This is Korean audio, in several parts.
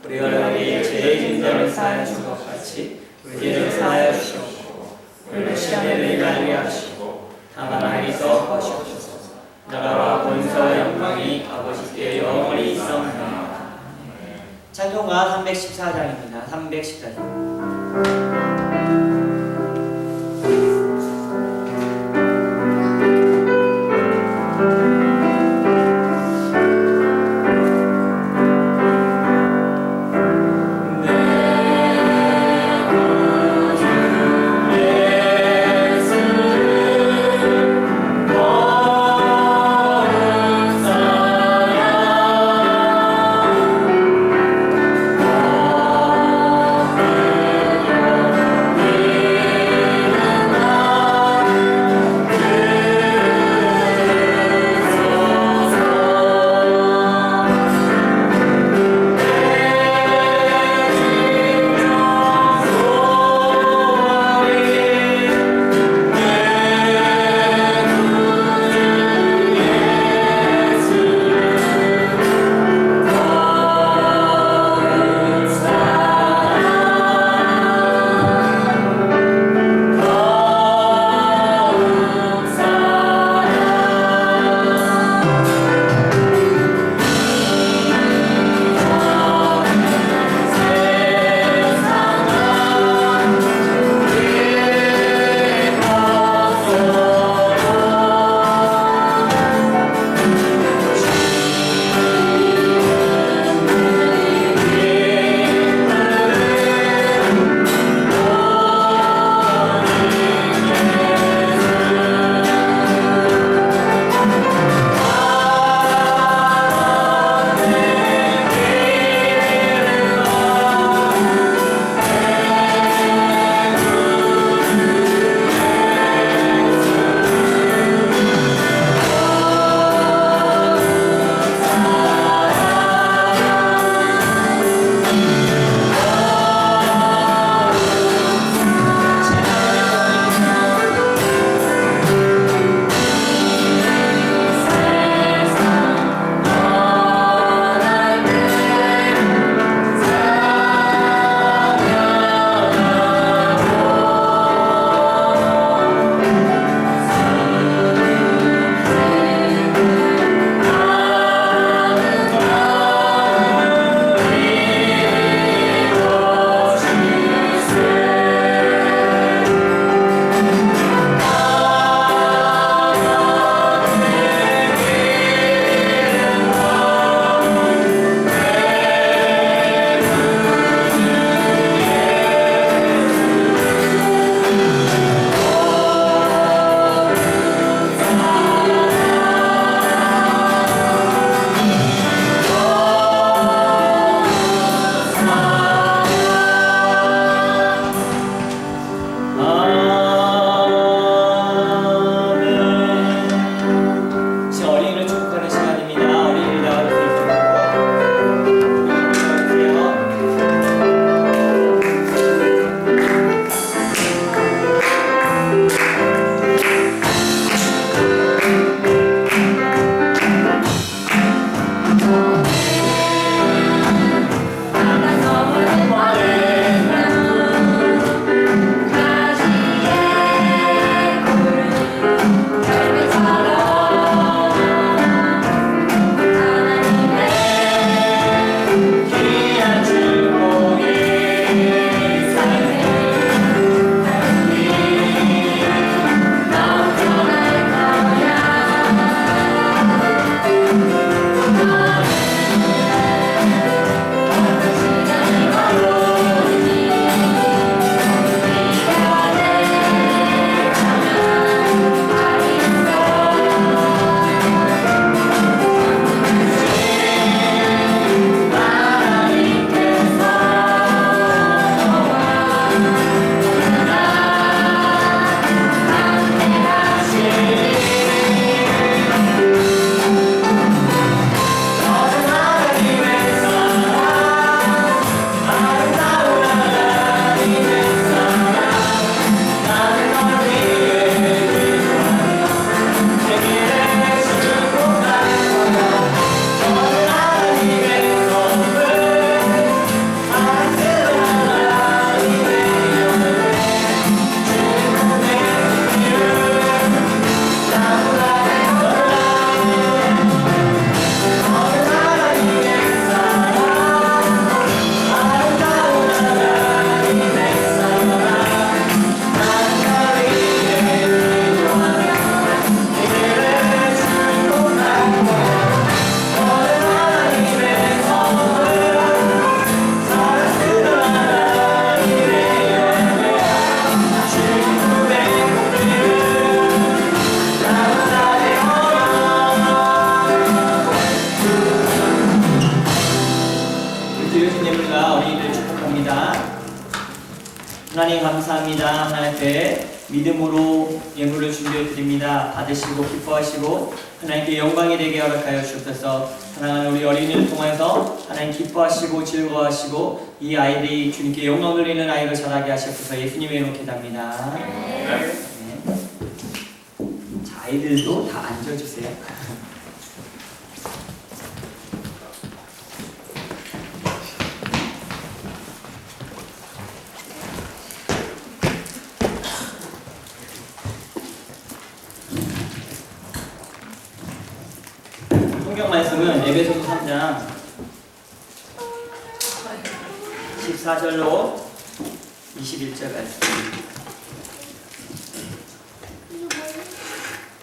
우리가 너희의 죄의 짐들을 사하여 준 것 같이 우리를 사하여 주시옵고 우리를 시험에 들게 하게 하시고 다만 악에서 구하시옵소서. 나라와 권세와 영광이 아버지께 영원히 있사옵나이다. 찬송가 314장입니다. 314장. 오 어린이들과 어린이들을 축복합니다. 하나님 감사합니다. 하나님 앞에 믿음으로 예물을 준비해 드립니다. 받으시고 기뻐하시고 하나님께 영광이 되게 허락하여 주옵소서. 사랑하는 우리 어린이를 통해서 하나님 기뻐하시고 즐거워하시고 이 아이들이 주님께 영광 돌리는 아이로 자라게 하시옵소서. 예수님의 이름으로 기도합니다. 네. 자, 아이들도 다 앉아주세요. 성경 말씀은 에베소서 3장 14절로 21절 말씀.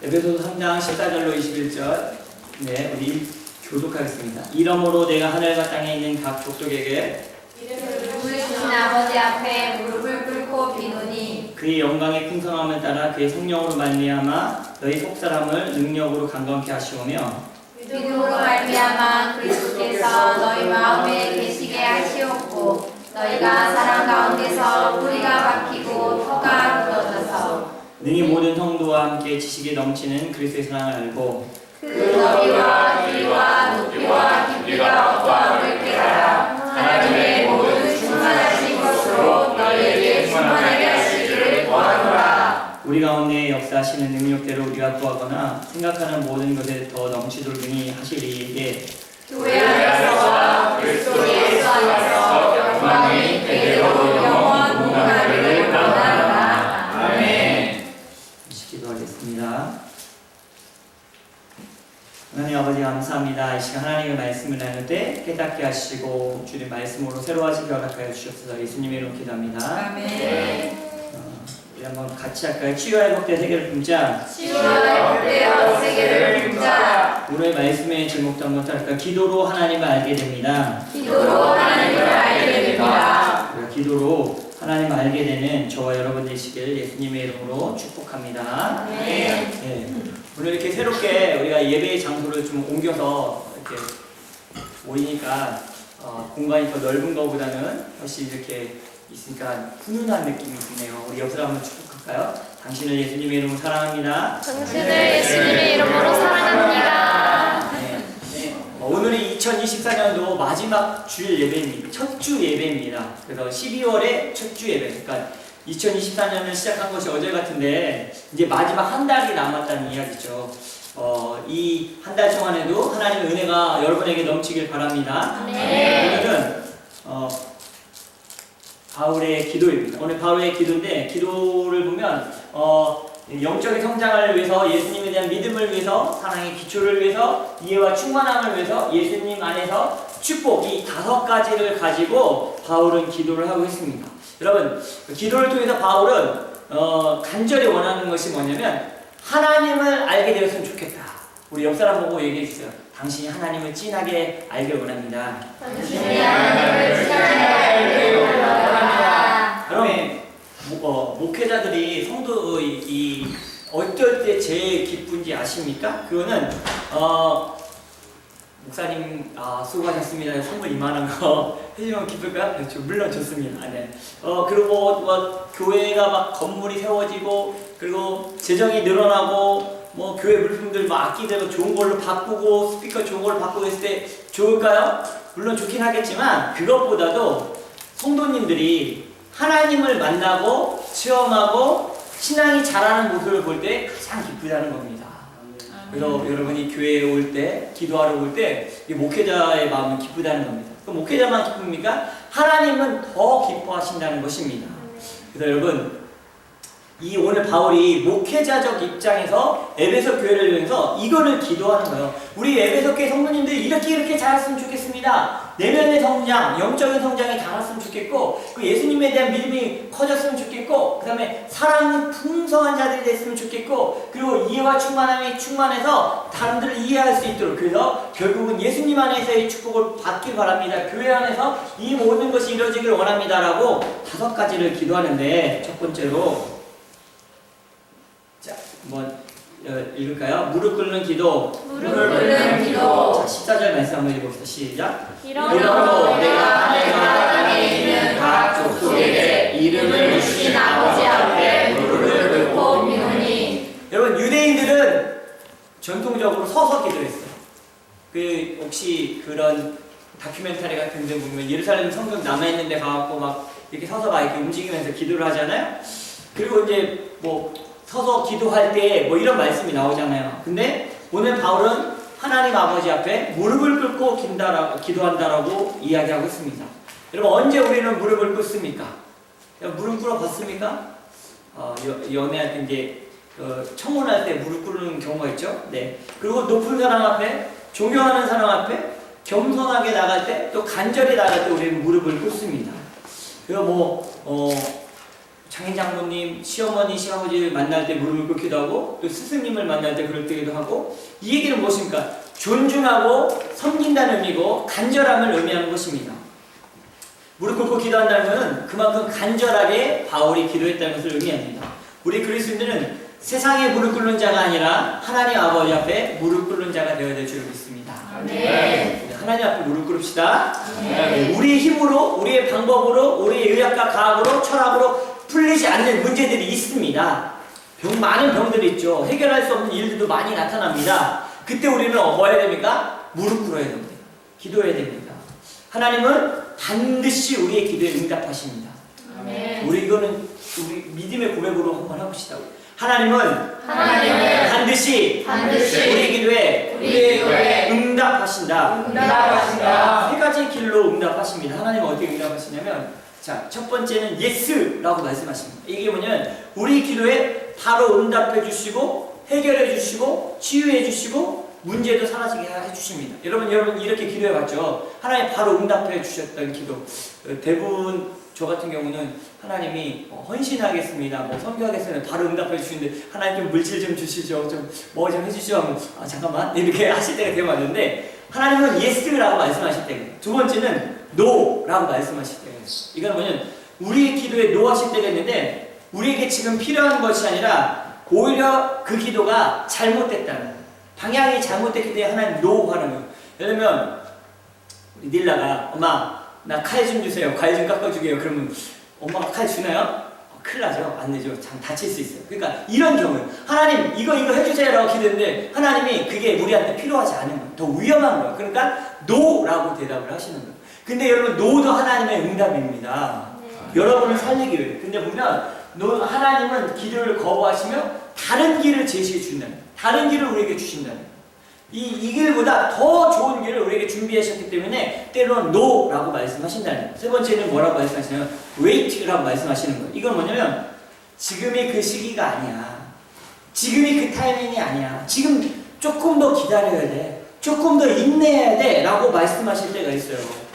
에베소서 3장 14절로 21절. 네, 우리 교독하겠습니다. 이러므로 내가 하늘과 땅에 있는 각 족속에게 누구이신 아버지 앞에 무릎을 꿇고 비노니 그의 영광의 풍성함을 따라 그의 성령으로 말미암아 너희 속사람을 능력으로 강건케 하시오며 믿음으로 말미암아 그리스도께서 너희 마음에 계시게 하시옵고 너희가 사랑 가운데서 뿌리가 박히고 터가 굳어져서 능히 모든 성도와 함께 지식에 넘치는 그리스도의 사랑을 알고 그 너희와 길이와 높이와 깊이가 어떠함을 깨달아 하나님의 모든 충만하신 것으로 너희에게 충만하게 하시기를 원하노라. 우리 가운데 역사하시는 능력대로 우리가 구하거나 생각하는 모든 것에 더 넘치도록 능히 하시리이게 교회 안에서와 그리스도 예수 안에서 영광이 대대로 영원 무궁하기를 원하노라. 아멘. 기도하겠습니다. 하나님 아버지 감사합니다. 이 시간 하나님의 말씀을 나눌 때 깨닫게 하시고 주의 말씀으로 새로 하시게 허락하여 주옵소서. 예수님의 이름으로 기도합니다. 아멘. 우리 한번 같이 할까요? 치유와 회복된 세계를 품자. 치유와 회복되어 세계를 품자. 오늘 말씀의 제목도 한번 할까요? 기도로 하나님을 알게 됩니다. 기도로 하나님을 알게 됩니다. 기도로 하나님을 알게 되는 저와 여러분 되시길 예수님의 이름으로 축복합니다. 네. 오늘 이렇게 새롭게 우리가 예배의 장소를 좀 옮겨서 이렇게 모이니까 공간이 더 넓은 것보다는 훨씬 이렇게 있으니까 훈훈한 느낌이 드네요. 우리 옆으로 한번 축복할까요? 당신을 예수님의 이름으로 사랑합니다. 당신을 예수님의 이름으로 사랑합니다. 네. 오늘이 2024년도 마지막 주일 예배입니다. 첫 주 예배입니다. 그래서 12월의 첫 주 예배. 그러니까 2024년을 시작한 것이 어제 같은데 이제 마지막 한 달이 남았다는 이야기죠. 이 한 달 동안에도 하나님의 은혜가 여러분에게 넘치길 바랍니다. 오늘은 바울의 기도입니다. 오늘 바울의 기도인데 기도를 보면 영적인 성장을 위해서 예수님에 대한 믿음을 위해서 사랑의 기초를 위해서 이해와 충만함을 위해서 예수님 안에서 축복 이 5가지를 가지고 바울은 기도를 하고 있습니다. 여러분 기도를 통해서 바울은 간절히 원하는 것이 뭐냐면 하나님을 알게 되었으면 좋겠다. 우리 옆 사람 보고 얘기해 주세요. 당신이 하나님을 진하게 알길 원합니다. 당신이 하나님을 진하게 알기를 원합니다. 여러분 목회자들이 성도 어떨 때 제일 기쁜지 아십니까? 그거는 목사님 수고하셨습니다. 선물 이만한 거 해주면 기쁠까요? 그렇죠. 물론 좋습니다. 네. 그리고 교회가 막 건물이 세워지고 그리고 재정이 늘어나고 뭐 교회 물품들 막 악기들 좋은 걸로 바꾸고 스피커 좋은 걸로 바꾸고 했을 때 좋을까요? 물론 좋긴 하겠지만 그것보다도 성도님들이 하나님을 만나고 체험하고 신앙이 자라는 모습을 볼 때 가장 기쁘다는 겁니다. 그래서 여러분이 교회에 올 때, 기도하러 올 때 목회자의 마음은 기쁘다는 겁니다. 그럼 목회자만 기쁩니까? 하나님은 더 기뻐하신다는 것입니다. 그래서 여러분 이 오늘 바울이 목회자적 입장에서 에베소 교회를 위해서 이거를 기도하는 거예요. 우리 에베소 교회 성도님들이 이렇게 자랐으면 좋겠습니다. 내면의 성장, 영적인 성장이 자랐으면 좋겠고 예수님에 대한 믿음이 커졌으면 좋겠고 그 다음에 사랑은 풍성한 자들이 됐으면 좋겠고 그리고 이해와 충만함이 충만해서 다른들을 이해할 수 있도록 그래서 결국은 예수님 안에서의 축복을 받길 바랍니다. 교회 안에서 이 모든 것이 이루어지길 원합니다 라고 5가지를 기도하는데 첫 번째로 자, 한번 읽을까요? 무릎 꿇는 기도. 무릎 꿇는 기도. 자, 14절 말씀 한번 읽어봅시다. 시작. 이러므로 내가 하늘과 그런 다큐멘터리 같은 데 보면 예루살렘 성벽 남아있는 데 가갖고 막 이렇게 서서 막 이렇게 움직이면서 기도를 하잖아요. 그리고 이제 뭐 서서 기도할 때 뭐 이런 말씀이 나오잖아요. 근데 오늘 바울은 하나님 아버지 앞에 무릎을 꿇고 기도한다라고 이야기하고 있습니다. 여러분 언제 우리는 무릎을 꿇습니까? 무릎 꿇어 봤습니까? 연애할 때 이제 청혼할 때 무릎 꿇는 경우가 있죠. 네. 그리고 높은 사람 앞에 존경하는 사람 앞에 겸손하게 나갈 때 또 간절히 나갈 때 우리는 무릎을 꿇습니다. 그리고 장인 장모님, 시어머니, 시아버지를 만날 때 무릎을 꿇기도 하고 또 스승님을 만날 때 그럴 때기도 하고 이 얘기는 무엇입니까? 존중하고 섬긴다는 의미고 간절함을 의미하는 것입니다. 무릎 꿇고 기도한다는 것은 그만큼 간절하게 바울이 기도했다는 것을 의미합니다. 우리 그리스도인들은 세상에 무릎 꿇는 자가 아니라 하나님 아버지 앞에 무릎 꿇는 자가 되어야 될 줄 믿습니다. 네. 하나님 앞에 무릎 꿇읍시다. 우리의 힘으로, 우리의 방법으로, 우리의 의학과 과학으로, 철학으로 풀리지 않는 문제들이 있습니다. 많은 병들이 있죠. 해결할 수 없는 일들도 많이 나타납니다. 그때 우리는 뭐 해야 됩니까? 무릎 꿇어야 됩니다. 기도해야 됩니다. 하나님은 반드시 우리의 기도에 응답하십니다. 우리 이거는 우리 믿음의 고백으로 한번 해봅시다. 하나님은 반드시 우리의 기도에 응답하신다. 세 가지 길로 응답하십니다. 하나님은 어떻게 응답하시냐면 자, 첫 번째는 예스라고 말씀하십니다. 이게 뭐냐면 우리 기도에 바로 응답해 주시고 해결해 주시고 치유해 주시고 문제도 사라지게 해주십니다. 여러분 이렇게 기도해 봤죠? 하나님 바로 응답해 주셨던 기도. 대부분 저 같은 경우는 하나님이 헌신하겠습니다, 뭐 선교하겠습니다, 바로 응답해 주시는데 하나님 좀 물질 좀 주시죠, 좀 뭐 좀 해주시죠 하면 잠깐만 이렇게 하실 때가 되게 많은데 하나님은 예스라고 말씀하실 때, 두 번째는 노라고 말씀하실 때, 이건 뭐냐면 우리의 기도에 노 하실 때가 있는데 우리에게 지금 필요한 것이 아니라 오히려 그 기도가 잘못됐다는, 방향이 잘못됐기 때문에 하나님 노 하는 거예요. 예를 들면 우리 닐라가 엄마 나 칼 좀 주세요, 과일 좀 깎아주게요. 그러면 엄마가 칼 주나요? 큰일 나죠. 안 되죠. 참 다칠 수 있어요. 그러니까 이런 경우에 하나님 이거 해주세요 라고 기도했는데 하나님이 그게 우리한테 필요하지 않은 거예요. 더 위험한 거예요. 그러니까 노라고 대답을 하시는 거예요. 근데 여러분 노도 하나님의 응답입니다. 여러분을 살리기 위해. 근데 보면 하나님은 기도를 거부하시며 다른 길을 제시해 준다는 거예요. 다른 길을 우리에게 주신다는 거예요. 이 길보다 더 좋은 길을 우리에게 준비하셨기 때문에 때로는 노라고 말씀하신다는 거예요. 세 번째는 뭐라고 말씀하시냐면 wait라고 말씀하시는 거예요. 이건 뭐냐면 지금이 그 시기가 아니야. 지금이 그 타이밍이 아니야. 지금 조금 더 기다려야 돼. 조금 더 인내해야 돼 라고 말씀하실 때가 있어요.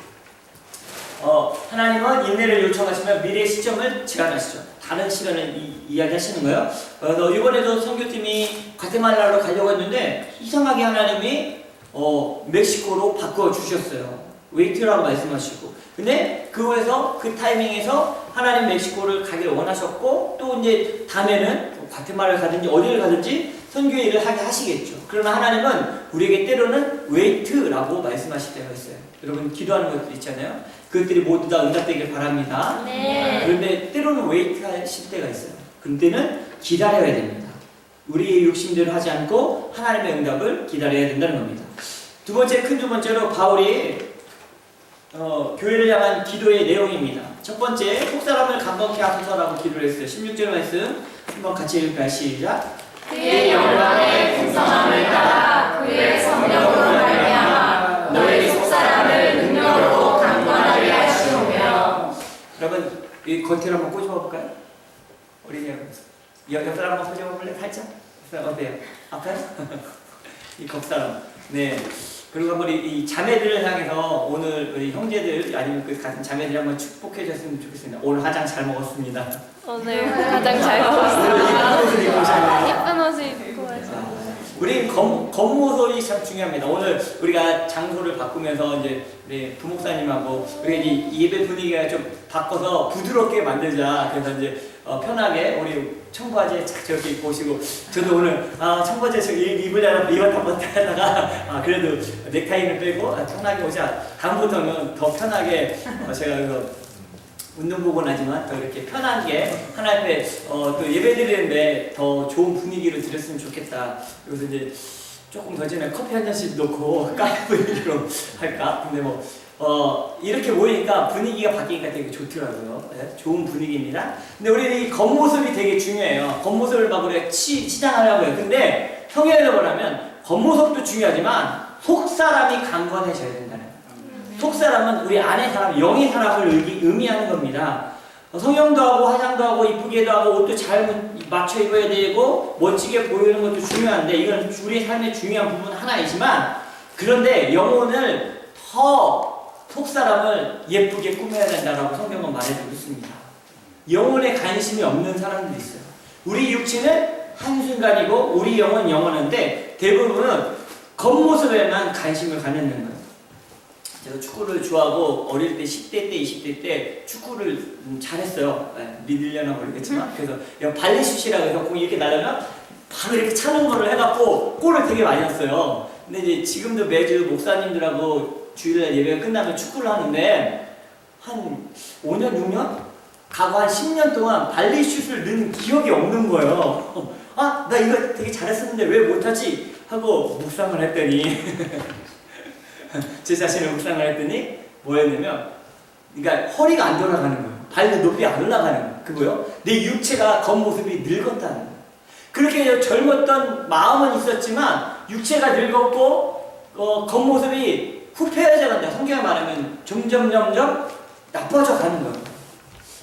하나님은 인내를 요청하시면 미래의 시점을 제한하시죠. 다른 시간을 이야기하시는 거예요. 이번에도 선교팀이 과테말라로 가려고 했는데 이상하게 하나님이 멕시코로 바꿔주셨어요. 웨이트라고 말씀하시고. 근데 그거에서 그 타이밍에서 하나님 멕시코를 가기를 원하셨고 또 이제 다음에는 과테말라를 가든지 어디를 가든지 선교의 일을 하게 하시겠죠. 그러나 하나님은 우리에게 때로는 웨이트라고 말씀하실 때가 있어요. 여러분 기도하는 것들 있잖아요. 그것들이 모두 다 응답되길 바랍니다. 네. 그런데 때로는 웨이트 하실 때가 있어요. 그때는 기다려야 됩니다. 우리의 욕심대로 하지 않고 하나님의 응답을 기다려야 된다는 겁니다. 두 번째로 바울이 교회를 향한 기도의 내용입니다. 첫 번째, 속사람을 감격케 하소서라고 기도를 했어요. 16절 말씀 한번 같이 읽을까요? 시작. 그의 영광의 풍성함을 따라 그의 성령으로 말미암아 너희 속사람을 능력으로 강건하게 하시오며. 여러분 이 겉을 한번 꼬집어볼까요? 어린이 옆 사람 한번 꼬집어볼래? 살짝? 어때요? 아파요? 이 겉사람. 네. 그리고 한번 이 자매들을 향해서 오늘 우리 형제들 아니면 그 같은 자매들이 한번 축복해 줬으면 좋겠습니다. 오늘 화장 잘 먹었습니다. 오늘 가장 잘 먹었습니다. 예쁜 옷을 입고 와서. 우리 겉모습이 참 중요합니다. 오늘 우리가 장소를 바꾸면서 이제 우리 부목사님하고 우리 예배 분위기가 좀 바꿔서 부드럽게 만들자. 그래서 이제 편하게 우리 청바지에 착 저렇게 입고 오시고, 저도 오늘 청바지에 저 입으려고 입었다 한번 하다가 그래도 넥타이는 빼고 편하게 오자. 다음부터는 더 편하게 제가 이거 운동복은 하지만 더 이렇게 편하게 하나님 앞에 또 예배 드리는데 더 좋은 분위기를 드렸으면 좋겠다. 그래서 이제 조금 더 전에 커피 한 잔씩 놓고 카페 분위기로 할까? 근데 뭐 이렇게 모이니까 분위기가 바뀌니까 되게 좋더라고요. 네, 좋은 분위기입니다. 근데 우리 이 겉모습이 되게 중요해요. 겉모습을 막 우리가 치장하려고 해요. 근데 성경에서 보라면 겉모습도 중요하지만 속사람이 강건해져야 된다는 거예요. 속사람은 우리 안의 사람, 영의 사람을 의미하는 겁니다. 성형도 하고 화장도 하고 이쁘게도 하고 옷도 잘 맞춰 입어야 되고 멋지게 보이는 것도 중요한데 이건 우리의 삶의 중요한 부분 하나이지만 그런데 영혼을 더 속사람을 예쁘게 꾸며야 된다라고 성경은 말해주고 있습니다. 영혼에 관심이 없는 사람들이 있어요. 우리 육체는 한순간이고 우리 영은 영원한데 대부분은 겉모습에만 관심을 갖는 거예요. 제가 축구를 좋아하고 어릴 때 10대 때 20대 때 축구를 잘했어요. 네, 믿으려나 모르겠지만 그래서 발리슛이라고 해서 공이 이렇게 날려면 바로 이렇게 차는 거를 해갖고 골을 되게 많이 넣었어요. 근데 이제 지금도 매주 목사님들하고 주일날 예배가 끝나면 축구를 하는데 한 5년 6년? 가고 한 10년 동안 발리슛을 넣은 기억이 없는 거예요. 아, 나 이거 되게 잘했었는데 왜 못하지? 하고 묵상을 했더니 제 자신을 묵상을 했더니 뭐였냐면 그러니까 허리가 안 돌아가는 거예요. 발도 높이 안 올라가는 거예요. 그거요? 내 육체가 겉모습이 늙었다는 거예요. 그렇게 젊었던 마음은 있었지만 육체가 늙었고 겉모습이 후패해져 간다. 성경에 말하면 점점 나빠져 가는 거예요.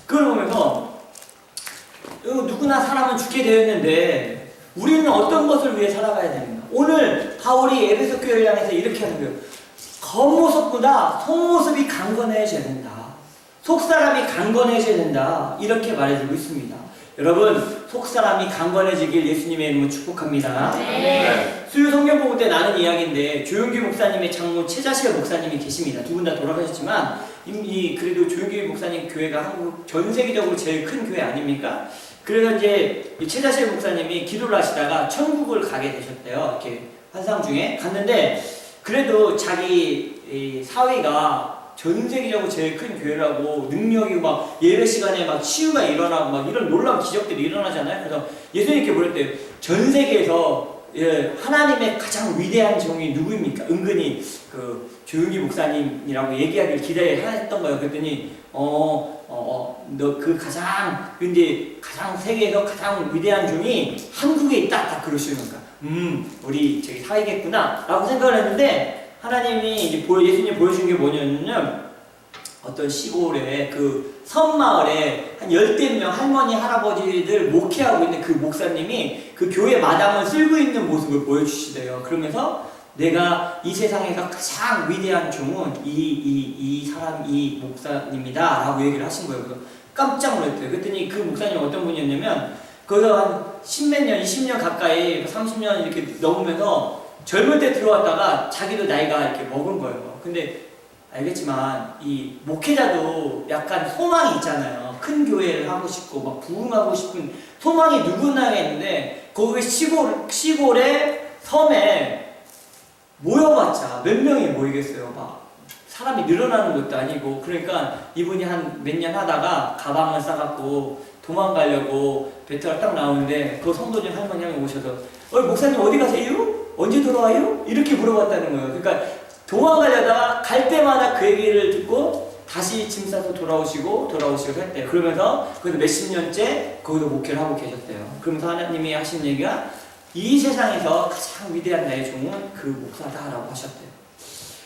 그걸 보면서 누구나 사람은 죽게 되어 있는데 우리는 어떤 것을 위해 살아가야 되는가? 오늘 바울이 에베소 교회를 향해서 이렇게 하는 거예요. 겉모습보다 속모습이 강건해져야 된다. 속사람이 강건해져야 된다. 이렇게 말해주고 있습니다. 여러분, 속사람이 강건해지길 예수님의 이름으로 축복합니다. 네. 수요 성경 보고 때 나눈 이야기인데 조용기 목사님의 장모 최자실 목사님이 계십니다. 두 분 다 돌아가셨지만 그래도 조용기 목사님 교회가 한국 전 세계적으로 제일 큰 교회 아닙니까? 그래서 이제 최자실 목사님이 기도를 하시다가 천국을 가게 되셨대요. 이렇게 환상 중에 갔는데 그래도 자기 사위가 전 세계적으로 제일 큰 교회라고 능력이 막 예배 시간에 막 치유가 일어나고 막 이런 놀라운 기적들이 일어나잖아요. 그래서 예수님께 물었대요. 전 세계에서 하나님의 가장 위대한 종이 누구입니까? 은근히 그 조용기 목사님이라고 얘기하길 기대했던 거예요. 그랬더니 너 그 근데 가장 세계에서 가장 위대한 종이 한국에 있다. 딱 그러시는 거야. 우리 저기 사이겠구나 라고 생각을 했는데 하나님이 이제 예수님이 보여준 게 뭐냐면 어떤 시골에 그 섬마을에 한 10대 명 할머니 할아버지들 목회하고 있는 그 목사님이 그 교회 마당을 쓸고 있는 모습을 보여주시대요. 그러면서 내가 이 세상에서 가장 위대한 종은 이 목사님이다 라고 얘기를 하신 거예요. 그래서 깜짝 놀랐대요. 그랬더니 그 목사님이 어떤 분이었냐면 거기서 한 10몇 년, 20년 가까이 30년 이렇게 넘으면서 젊을 때 들어왔다가 자기도 나이가 이렇게 먹은 거예요. 근데 알겠지만 이 목회자도 약간 소망이 있잖아요. 큰 교회를 하고 싶고 막 부흥하고 싶은 소망이 누구나 있는데 거기 시골의 섬에 모여봤자 몇 명이 모이겠어요. 막 사람이 늘어나는 것도 아니고 그러니까 이분이 한 몇 년 하다가 가방을 싸갖고 도망가려고 배터가 딱 나오는데 그 성도님 할머니 한 명 오셔서 목사님 어디 가세요? 언제 돌아와요? 이렇게 물어봤다는 거예요. 그러니까 도망가려다가 갈 때마다 그 얘기를 듣고 다시 짐 싸서 돌아오시고 했대요. 그러면서 그래도 몇십 년째 거기서 목회를 하고 계셨대요. 그러면서 하나님이 하신 얘기가 이 세상에서 가장 위대한 나의 종은 그 목사다라고 하셨대요.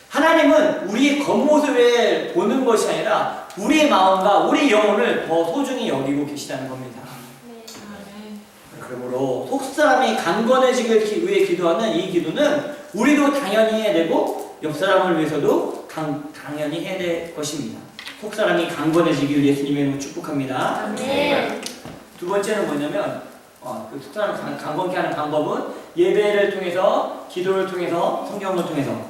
하나님은 우리의 겉모습을 보는 것이 아니라 우리의 마음과 우리 영혼을 더 소중히 여기고 계시다는 겁니다. 그러므로 속사람이 강건해지기 위해 기도하는 이 기도는 우리도 당연히 해야 되고 옆 사람을 위해서도 당연히 해야 될 것입니다. 속사람이 강건해지기를 예수님의 이름으로 축복합니다. 네. 두 번째는 뭐냐면 그 속사람을 강건케 하는 방법은 예배를 통해서 기도를 통해서 성경을 통해서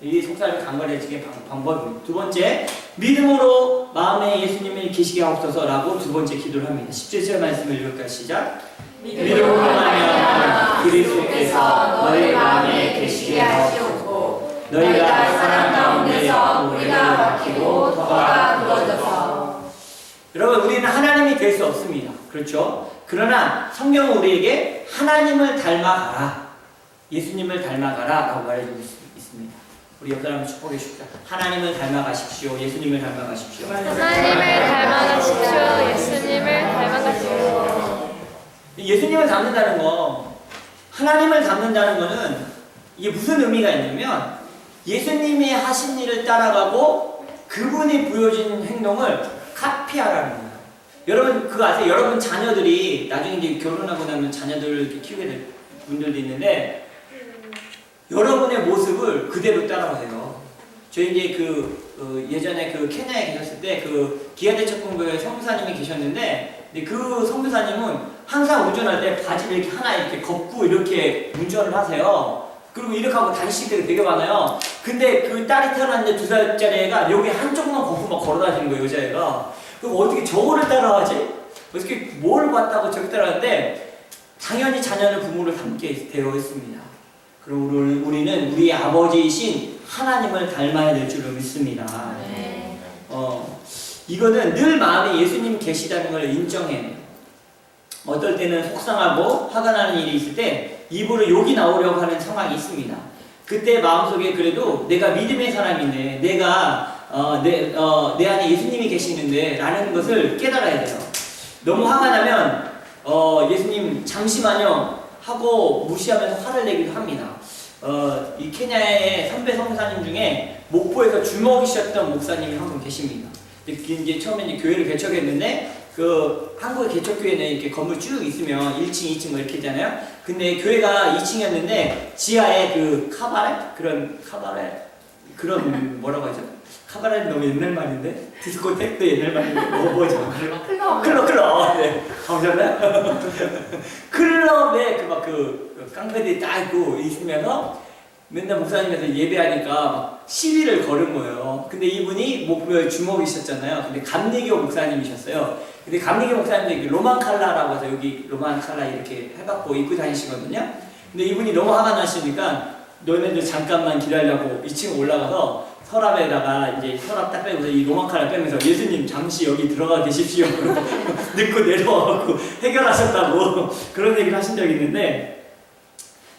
이 속사람이 강건해지게 방법입니다. 두 번째, 믿음으로 마음에 예수님이 계시게 하옵소서라고 두 번째 기도를 합니다. 17절 말씀을 읽을까요? 시작. 믿음으로 말하면 그리스도께서 너희 마음에 계시게 하시옵고 너희가 사랑 가운데서 우리가 박히고 터가 부러져서. 여러분, 우리는 하나님이 될 수 없습니다. 그렇죠? 그러나 성경은 우리에게 하나님을 닮아가라 예수님을 닮아가라 라고 말해주고 있습니다. 우리 옆 사람 축복해 주십시오. 하나님을 닮아가십시오. 예수님을 닮아가십시오. 하나님을 닮아가십시오. 예수님을 닮아가십시오. 예수님을 닮는다는 거, 하나님을 닮는다는 거는 이게 무슨 의미가 있냐면 예수님이 하신 일을 따라가고 그분이 보여진 행동을 카피하라는 거예요. 여러분 그거 아세요? 여러분 자녀들이 나중에 이제 결혼하고 나면 자녀들을 이렇게 키우게 될 분들도 있는데 여러분의 모습을 그대로 따라가세요. 저희 이제 예전에 케냐에 계셨을 때 기아대척공교회 선교사님이 계셨는데 근데 그 선교사님은 항상 운전할 때 바지를 이렇게 하나 이렇게 걷고 이렇게 운전을 하세요. 그리고 이렇게 하고 다니실 때가 되게 많아요. 근데 그 딸이 태어났는데 2살짜리 애가 여기 한쪽만 걷고 막 걸어 다니는 거예요, 여자애가. 그럼 어떻게 저거를 따라하지? 어떻게 뭘 봤다고 저렇게 따라하는데 당연히 자녀는 부모를 닮게 되어 있습니다. 그럼 우리는 우리 아버지이신 하나님을 닮아야 될 줄을 믿습니다. 네. 이거는 늘 마음에 예수님 계시다는 걸 인정해야 돼요. 어떨 때는 속상하고 화가 나는 일이 있을 때 입으로 욕이 나오려고 하는 상황이 있습니다. 그때 마음속에 그래도 내가 믿음의 사람인데 내가 내 안에 예수님이 계시는데 라는 것을 깨달아야 돼요. 너무 화가 나면 예수님 잠시만요 하고 무시하면서 화를 내기도 합니다. 이 케냐의 선배 선교사님 중에 목포에서 주먹이셨던 목사님이 한 분 계십니다. 이제 처음에 이제 교회를 개척했는데 한국의 개척교회는 이렇게 건물 쭉 있으면 1층, 2층 뭐 이렇게 있잖아요. 근데 교회가 2층이었는데 지하에 그런 뭐라고 하죠? 카바레는 너무 옛날 말인데 디스코텍도 옛날 말인데 뭐죠? 클럽. 네. 보셨나요? 클럽에 깡패들이 딱 있고 있으면서 맨날 목사님에서 예배하니까 막 시위를 걸은 거예요. 근데 이분이 목표에 주먹이셨잖아요. 근데 감리교 목사님이셨어요. 근데 감리교 목사님들이 로만 칼라라고 해서 여기 로만 칼라 이렇게 해갖고 입고 다니시거든요. 근데 이분이 너무 화가 나시니까 너네들 잠깐만 기다리라고 2층 올라가서 서랍에다가 이제 서랍 딱 빼고서 이 로만 칼라 빼면서 예수님 잠시 여기 들어가 계십시오. 늦고 내려와갖고 해결하셨다고 그런 얘기를 하신 적이 있는데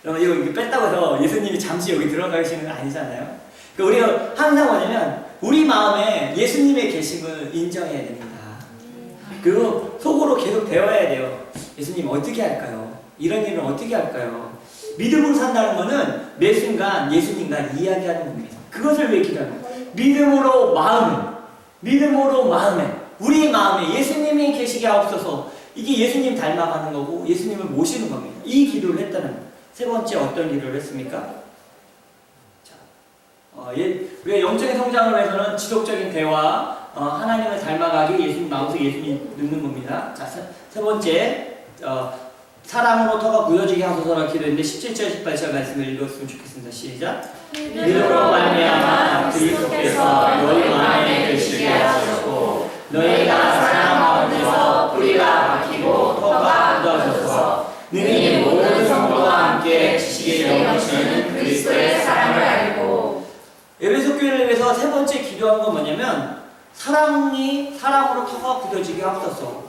여러분 이거 뺐다고 해서 예수님이 잠시 여기 들어가 계시는 건 아니잖아요. 그러니까 우리가 항상 뭐냐면 우리 마음에 예수님의 계심을 인정해야 됩니다. 그리고 속으로 계속 배워야 돼요. 예수님 어떻게 할까요? 이런 일은 어떻게 할까요? 믿음으로 산다는 것은 매 순간 예수님과 이야기하는 겁니다. 그것을 왜 기도하는 거예요? 믿음으로 마음에 우리 마음에 예수님이 계시게 하옵소서. 이게 예수님 닮아가는 거고 예수님을 모시는 겁니다. 이 기도를 했다는 거예요. 세 번째 어떤 기도를 했습니까? 우리가 영적인 성장을 위해서는 지속적인 대화, 하나님을 닮아가기, 예수님 마음속에 예수님 넣는 겁니다. 자, 세 번째, 사랑으로 터가 굳어지게 하소서라 기도했는데 17절 18절 말씀을 읽었으면 좋겠습니다. 시작. 믿음으로 말미암아 그리스도께서 너희 마음에 계시게 하시고 너희가 사랑 가운데서 뿌리가 박히고 터가 굳어져서 능히 모든 성도와 함께 지식에 넘치는 그리스도의 사랑을 알고. 에베소 교회를 위해서 세 번째 기도한 건 뭐냐면 사랑으로 터가 굳어지게 하소서.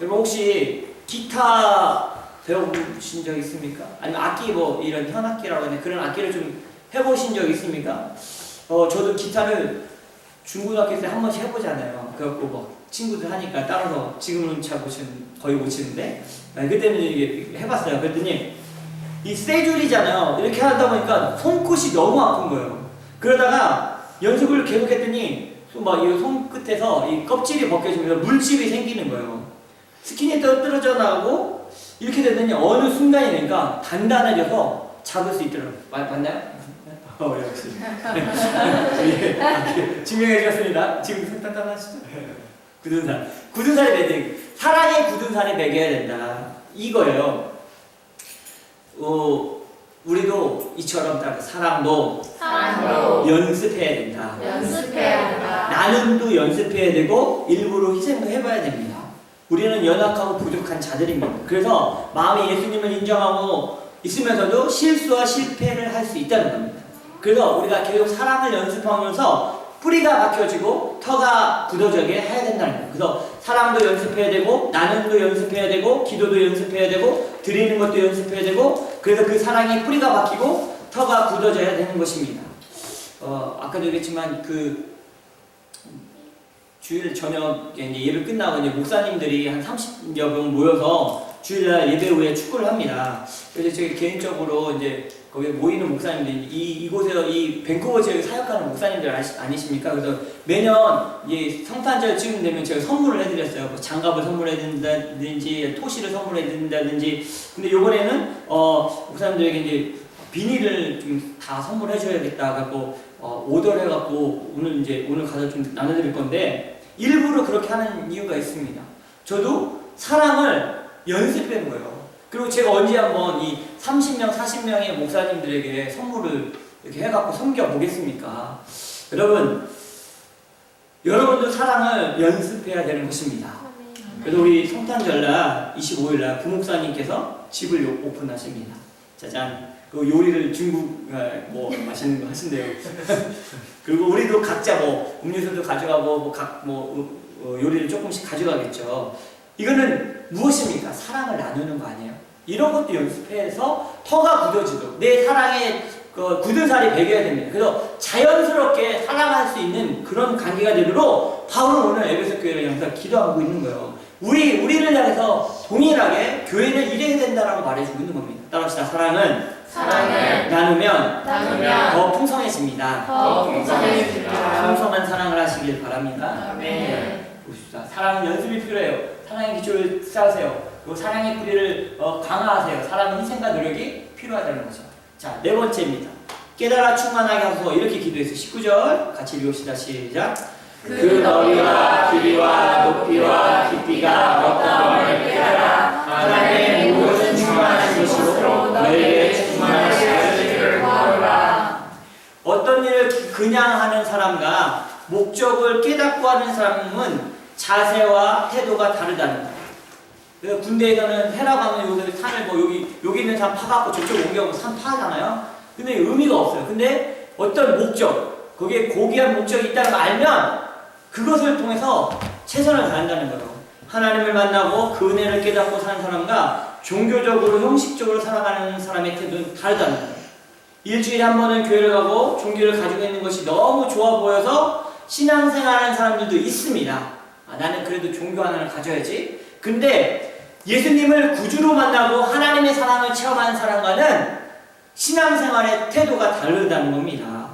여러분 혹시 기타 배워보신 적 있습니까? 아니면 악기 이런 현악기라고 하는 그런 악기를 좀 해보신 적 있습니까? 저도 기타를 중고등학교 때 한 번씩 해보잖아요. 그래갖고 친구들 하니까 따라서 지금은 거의 못 치는데 그때는 이게 해봤어요. 그랬더니 이 세 줄이잖아요. 이렇게 하다 보니까 손끝이 너무 아픈 거예요. 그러다가 연습을 계속 했더니 이 손끝에서 이 껍질이 벗겨지면서 물집이 생기는 거예요. 스킨이 떨어져 나가고 이렇게 됐더니 어느 순간이 되니까 단단해져서 잡을 수 있더라고요. 맞나요? 역시. 증명해 주셨습니다. 지금 손 단단하시죠? 굳은 살이 매게 사랑의 굳은 살이 매겨야 된다. 이거예요. 우리도 이처럼 사랑도 연습해야 된다. 나눔도 연습해야 되고 일부러 희생도 해봐야 됩니다. 우리는 연약하고 부족한 자들입니다. 그래서 마음에 예수님을 인정하고 있으면서도 실수와 실패를 할 수 있다는 겁니다. 그래서 우리가 계속 사랑을 연습하면서 뿌리가 박혀지고 터가 굳어지게 해야 된다는 거예요. 그래서 사랑도 연습해야 되고 나눔도 연습해야 되고 기도도 연습해야 되고 드리는 것도 연습해야 되고 그래서 그 사랑이 뿌리가 박히고 터가 굳어져야 되는 것입니다. 아까도 얘기했지만 그 주일 저녁에 이제 예배 끝나고 이제 목사님들이 한 30여 명 모여서 주일날 예배 후에 축구를 합니다. 그래서 제가 개인적으로 이제 거기에 모이는 목사님들, 이곳에 이 밴쿠버 지역에 사역하는 목사님들 아니십니까? 그래서 매년 이 성탄절 쯤 되면 제가 선물을 해드렸어요. 뭐 장갑을 선물해드린다든지 토시를 해드린다든지. 근데 이번에는 목사님들에게 이제 비닐을 좀 다 선물해줘야겠다 하고 오더를 해갖고 오늘 가서 좀 나눠드릴 건데 일부러 그렇게 하는 이유가 있습니다. 저도 사랑을 연습하는 거예요. 그리고 제가 언제 한번 이 30명, 40명의 목사님들에게 선물을 이렇게 해갖고 섬겨보겠습니까? 여러분도 사랑을 연습해야 되는 것입니다. 그래서 우리 성탄절날 25일날 부목사님께서 집을 오픈하십니다. 짜잔. 그 요리를 중국 뭐 맛있는 거 하신대요. 그리고 우리도 각자 뭐 음료수도 가져가고 요리를 조금씩 가져가겠죠. 이거는 무엇입니까? 사랑을 나누는 거 아니에요? 이런 것도 연습해서 터가 굳어지도록 내 사랑에 굳은 살이 배겨야 됩니다. 그래서 자연스럽게 사랑할 수 있는 그런 관계가 되도록 바울은 오늘 에베소 교회를 향해서 기도하고 있는 거예요. 우리를 향해서 동일하게 교회는 이래야 된다라고 말해주고 있는 겁니다. 따라합시다. 사랑을 나누면 더 풍성해집니다. 풍성한 사랑을 하시길 바랍니다. 봅시다. 사랑은 연습이 필요해요. 사랑의 기초를 쌓으세요. 그리고 사랑의 뿌리를 강화하세요. 사랑은 희생과 노력이 필요하다는 거죠. 자, 네 번째입니다. 깨달아 충만하게 하소서. 이렇게 기도해서 19절 같이 읽읍시다. 시작. 그 너비와 길이와 높이와 깊이가 어떠함을 깨달아 하나님의 모든 충만한 것으로 너희에게 충만하시기를 구하노라. 어떤 일을 그냥 하는 사람과 목적을 깨닫고 하는 사람은 자세와 태도가 다르다는 거예요. 그래서 군대에서는 해라 가면 여기 산을 여기 있는 산 파갖고 저쪽 옮겨가면 산 파잖아요. 근데 의미가 없어요. 근데 어떤 목적, 거기에 고귀한 목적이 있다는 걸 알면 그것을 통해서 최선을 다한다는 거예요. 하나님을 만나고 그 은혜를 깨닫고 사는 사람과 종교적으로 형식적으로 살아가는 사람의 태도는 다르다는 거예요. 일주일에 한 번은 교회를 가고 종교를 가지고 있는 것이 너무 좋아 보여서 신앙생활하는 사람들도 있습니다. 나는 그래도 종교 하나를 가져야지. 근데 예수님을 구주로 만나고 하나님의 사랑을 체험하는 사람과는 신앙생활의 태도가 다르다는 겁니다.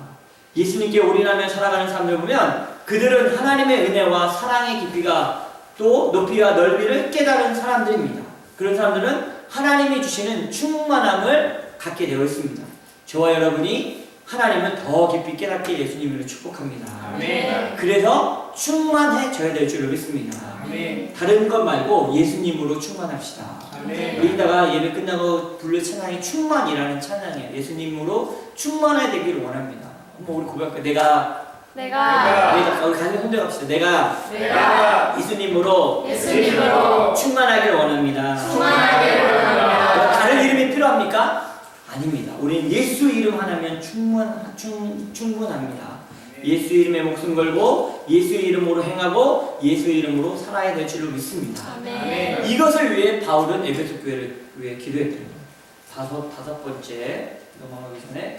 예수님께 올인하며 살아가는 사람들 보면 그들은 하나님의 은혜와 사랑의 깊이가 또 높이와 넓이를 깨달은 사람들입니다. 그런 사람들은 하나님이 주시는 충만함을 갖게 되어 있습니다. 저와 여러분이 하나님을 더 깊이 깨닫게 예수님으로 축복합니다. 아멘. 그래서 충만해져야 될 줄 믿습니다. 아멘. 다른 것 말고 예수님으로 충만합시다. 아멘. 우리 이따가 예배 끝나고 부를 찬양이 충만이라는 찬양이에요. 예수님으로 충만해야 되기를 원합니다. 한번 우리 고백할까요? 내가 우리 가슴 흔들어 갑시다. 내가 예수님으로 충만하기를 원합니다. 다른 이름이 필요합니까? 아닙니다. 우리는 예수 이름 하나면 충분합니다. 예수 이름에 목숨 걸고 예수 이름으로 행하고 예수 이름으로 살아야 될 줄로 믿습니다. 아멘. 이것을 위해 바울은 에베소 교회를 위해 기도했답니다. 다섯 번째 넘어가기 전에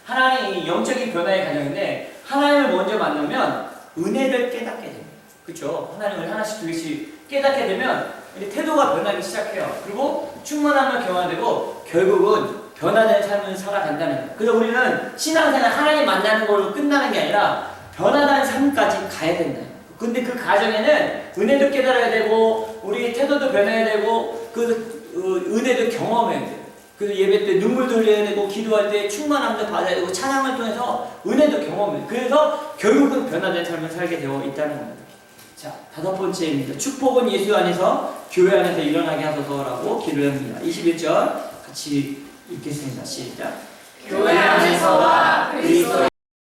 하나님이 영적인 변화의 과정인데 하나님을 먼저 만나면 은혜를 깨닫게 됩니다. 그렇죠? 하나님을 하나씩 두 개씩 깨닫게 되면 이제 태도가 변하기 시작해요. 그리고 충만함을 경험되고 결국은 변화된 삶을 살아간다는 거예요. 그래서 우리는 신앙생활 하나님 만나는 걸로 끝나는 게 아니라 변화된 삶까지 가야 된다. 근데 그 과정에는 은혜도 깨달아야 되고 우리의 태도도 변해야 되고 은혜도 경험해야 돼요. 그래서 예배 때 눈물도 흘려야 되고 기도할 때 충만함도 받아야 되고 찬양을 통해서 은혜도 경험해요. 그래서 결국은 변화된 삶을 살게 되어 있다는 겁니다. 자, 다섯 번째입니다. 축복은 예수 안에서 교회 안에서 일어나게 하소서라고 기도합니다. 21절 같이 읽겠습니다. 시작. 교회 안에서와 그리스도